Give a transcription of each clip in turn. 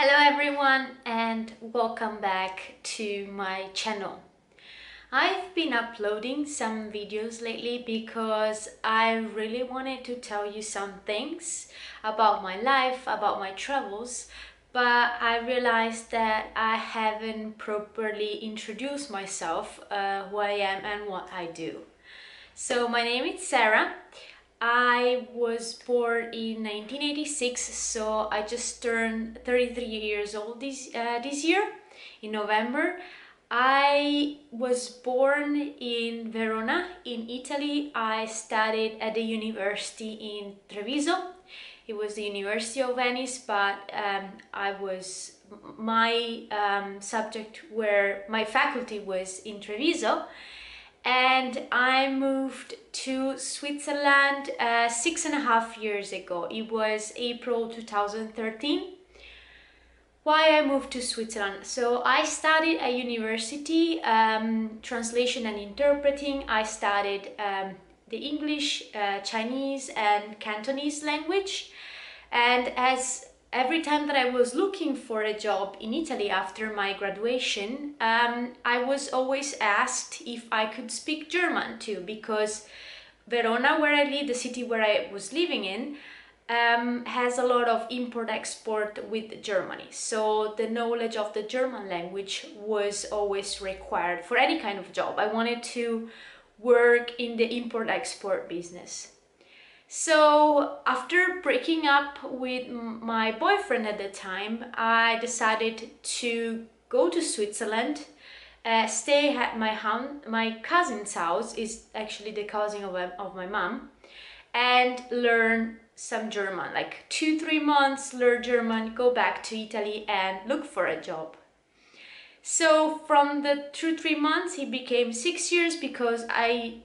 Hello everyone and welcome back to my channel. I've been uploading some videos lately because I really wanted to tell you some things about my life, about my travels, but I realized that I haven't properly introduced myself, who I am and what I do. So my name is Sarah. I was born in 1986, so I just turned 33 years old this year in November. I was born in Verona in Italy. I studied at the university in Treviso. It was the University of Venice, but my subject where my faculty was in Treviso, and I moved to Switzerland 6.5 years ago. It was April 2013. Why I moved to Switzerland? So I studied at university translation and interpreting. I studied the English, Chinese and Cantonese language, and as every time that I was looking for a job in Italy after my graduation, I was always asked if I could speak German too, because Verona, where I live, the city where I was living in, has a lot of import-export with Germany. So the knowledge of the German language was always required for any kind of job. I wanted to work in the import-export business. So after breaking up with my boyfriend at the time, I decided to go to Switzerland, stay at my cousin's house, is actually the cousin of my mom, and learn some German, like 2-3 months, learn German, go back to Italy and look for a job. So from the 2-3 months it became 6 years, because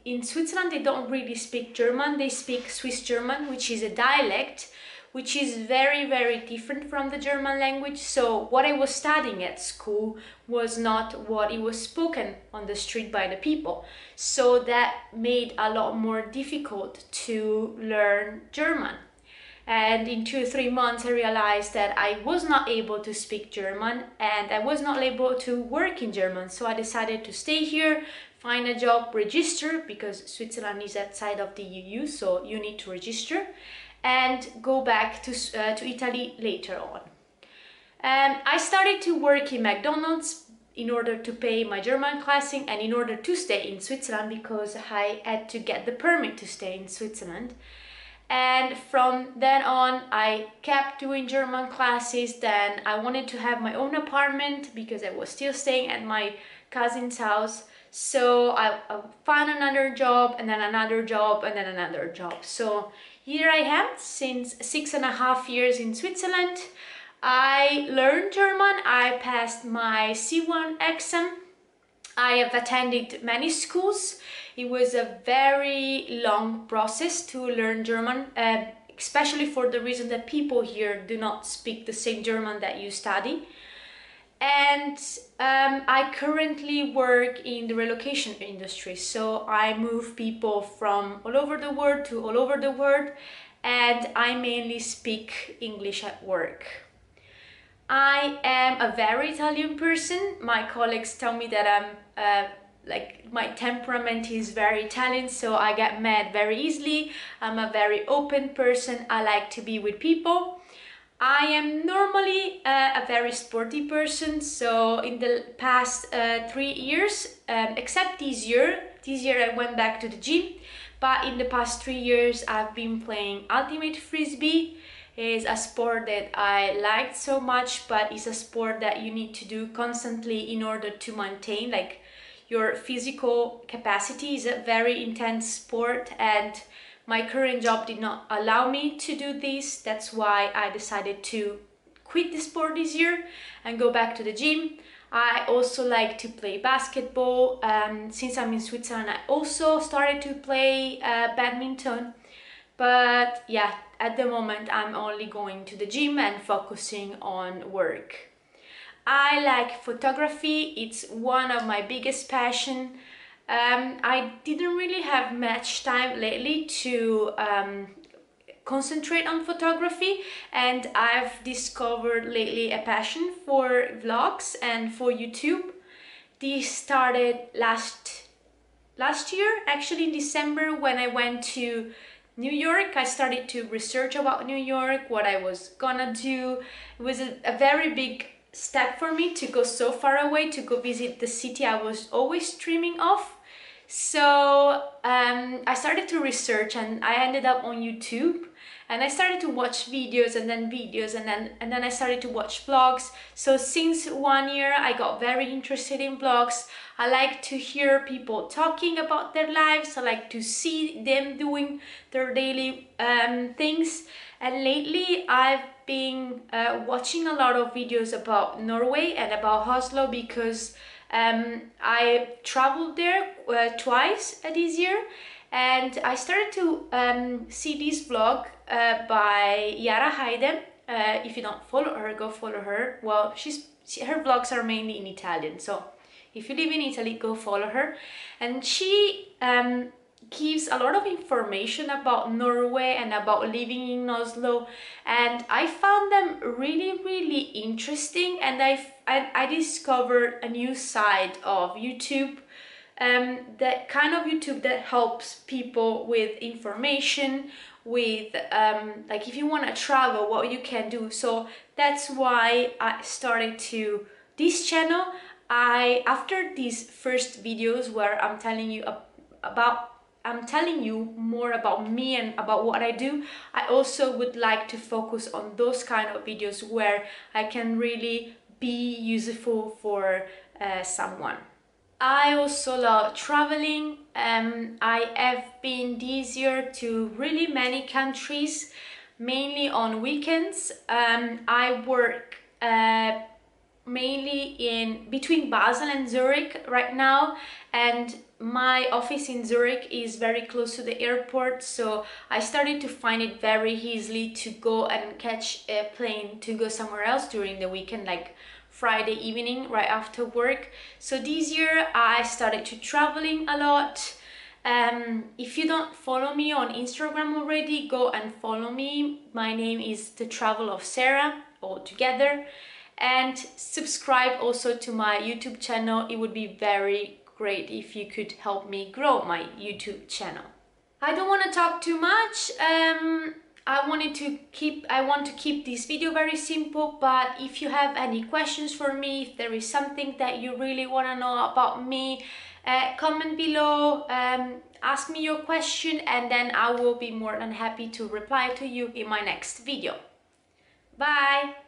in Switzerland they don't really speak German, they speak Swiss German, which is a dialect, which is very different from the German language. So what I was studying at school was not what it was spoken on the street by the people. So that made a lot more difficult to learn German. And in 2-3 months I realized that I was not able to speak German and I was not able to work in German. So I decided to stay here, find a job, register, because Switzerland is outside of the EU, so you need to register, and go back to Italy later on. I started to work in McDonald's in order to pay my German classing and in order to stay in Switzerland, because I had to get the permit to stay in Switzerland. And from then on I kept doing German classes. Then I wanted to have my own apartment because I was still staying at my cousin's house. So I found another job, and then another job, and then another job. So here I am since 6.5 years in Switzerland. I learned German. I passed my C1 exam. I have attended many schools. It was a very long process to learn German, especially for the reason that people here do not speak the same German that you study. And I currently work in the relocation industry, so I move people from all over the world to all over the world, and I mainly speak English at work. I am a very Italian person. My colleagues tell me that I'm like my temperament is very Italian, so I get mad very easily. I'm a very open person. I like to be with people. I am normally a very sporty person, so in the past 3 years, except this year I went back to the gym, but in the past 3 years I've been playing ultimate frisbee. Is a sport that I liked so much, but it's a sport that you need to do constantly in order to maintain like your physical capacity. Is a very intense sport, and my current job did not allow me to do this. That's why I decided to quit the sport this year and go back to the gym. I also like to play basketball. Since I'm in Switzerland, I also started to play badminton. But yeah, at the moment I'm only going to the gym and focusing on work. I like photography. It's one of my biggest passion. I didn't really have much time lately to concentrate on photography, and I've discovered lately a passion for vlogs and for YouTube. This started last year, actually in December, when I went to New York. I started to research about New York, what I was gonna do. It was a very big step for me to go so far away, to go visit the city I was always dreaming of. So I started to research, and I ended up on YouTube, and I started to watch videos and then videos, and then I started to watch vlogs. So since 1 year I got very interested in vlogs. I like to hear people talking about their lives. I like to see them doing their daily things. And lately I've been watching a lot of videos about Norway and about Oslo, because I traveled there twice this year, and I started to see this vlog by Yara Heide. If you don't follow her, go follow her. Well, her vlogs are mainly in Italian, so if you live in Italy, go follow her. And she gives a lot of information about Norway and about living in Oslo, and I found them really interesting, and I discovered a new side of YouTube, that kind of YouTube that helps people with information, with like if you want to travel, what you can do. So that's why I started to this channel. After these first videos where I'm telling you more about me and about what I do, I also would like to focus on those kind of videos where I can really be useful for someone. I also love traveling. I have been this year to really many countries, mainly on weekends. I work mainly in between Basel and Zurich right now, and my office in Zurich is very close to the airport, so I started to find it very easily to go and catch a plane to go somewhere else during the weekend, like Friday evening right after work. So this year I started to traveling a lot. If you don't follow me on Instagram already, go and follow me. My name is The Travel of Sarah, all together. And subscribe also to my YouTube channel. It would be very great if you could help me grow my YouTube channel. I don't want to talk too much. I want to keep this video very simple, but if you have any questions for me, if there is something that you really want to know about me, comment below, ask me your question, and then I will be more than happy to reply to you in my next video. Bye!